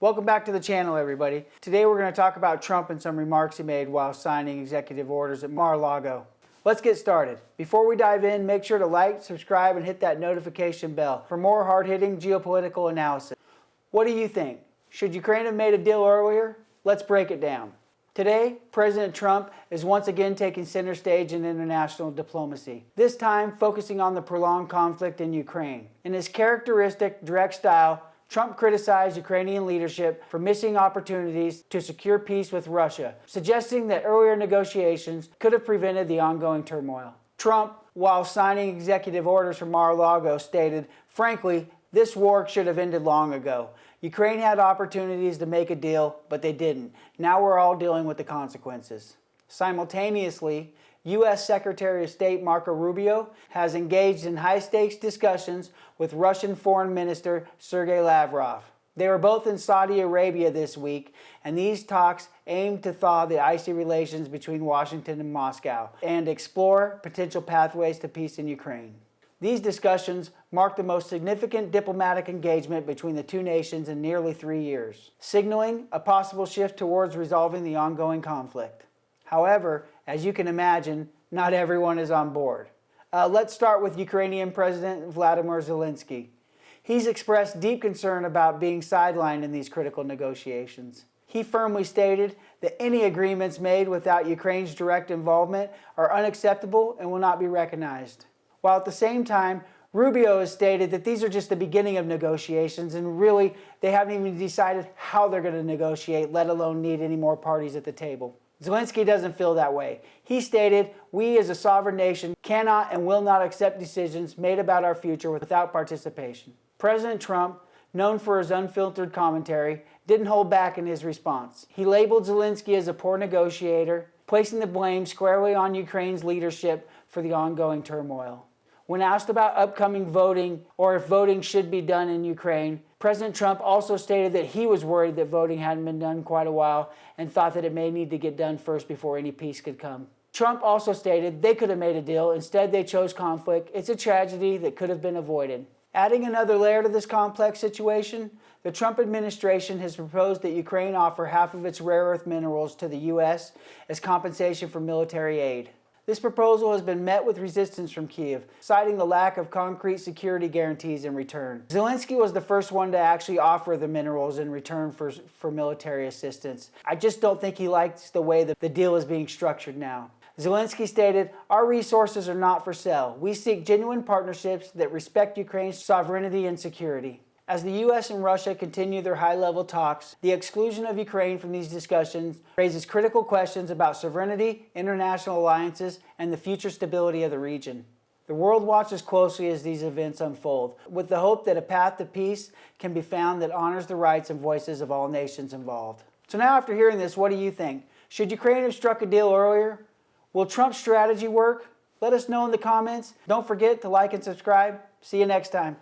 Welcome back to the channel, everybody. Today we're going to talk about Trump and some remarks he made while signing executive orders at Mar-a-Lago. Let's get started. Before we dive in, make sure to like, subscribe, and hit that notification bell for more hard-hitting geopolitical analysis. What do you think? Should Ukraine have made a deal earlier? Let's break it down. Today, President Trump is once again taking center stage in international diplomacy, this time focusing on the prolonged conflict in Ukraine. In his characteristic direct style, Trump criticized Ukrainian leadership for missing opportunities to secure peace with Russia, suggesting that earlier negotiations could have prevented the ongoing turmoil. Trump, while signing executive orders from Mar-a-Lago, stated, "Frankly, this war should have ended long ago. Ukraine had opportunities to make a deal, but they didn't. Now we're all dealing with the consequences." Simultaneously, U.S. Secretary of State Marco Rubio has engaged in high-stakes discussions with Russian Foreign Minister Sergey Lavrov. They were both in Saudi Arabia this week, and these talks aim to thaw the icy relations between Washington and Moscow and explore potential pathways to peace in Ukraine. These discussions mark the most significant diplomatic engagement between the two nations in nearly 3 years, signaling a possible shift towards resolving the ongoing conflict. However, as you can imagine, not everyone is on board. Let's start with Ukrainian President Vladimir Zelensky. He's expressed deep concern about being sidelined in these critical negotiations. He firmly stated that any agreements made without Ukraine's direct involvement are unacceptable and will not be recognized. While at the same time, Rubio has stated that these are just the beginning of negotiations and really they haven't even decided how they're going to negotiate, let alone need any more parties at the table. Zelensky doesn't feel that way. He stated, "We as a sovereign nation cannot and will not accept decisions made about our future without participation." President Trump, known for his unfiltered commentary, didn't hold back in his response. He labeled Zelensky as a poor negotiator, placing the blame squarely on Ukraine's leadership for the ongoing turmoil. When asked about upcoming voting or if voting should be done in Ukraine, President Trump also stated that he was worried that voting hadn't been done quite a while and thought that it may need to get done first before any peace could come. Trump also stated they could have made a deal, instead they chose conflict. It's a tragedy that could have been avoided. Adding another layer to this complex situation, the Trump administration has proposed that Ukraine offer half of its rare earth minerals to the U.S. as compensation for military aid. This proposal has been met with resistance from Kyiv, citing the lack of concrete security guarantees in return. Zelensky was the first one to actually offer the minerals in return for military assistance. I just don't think he likes the way that the deal is being structured now. Zelensky stated, "Our resources are not for sale. We seek genuine partnerships that respect Ukraine's sovereignty and security." As the U.S. and Russia continue their high-level talks, the exclusion of Ukraine from these discussions raises critical questions about sovereignty, international alliances, and the future stability of the region. The world watches closely as these events unfold, with the hope that a path to peace can be found that honors the rights and voices of all nations involved. So now, after hearing this, what do you think? Should Ukraine have struck a deal earlier? Will Trump's strategy work? Let us know in the comments. Don't forget to like and subscribe. See you next time.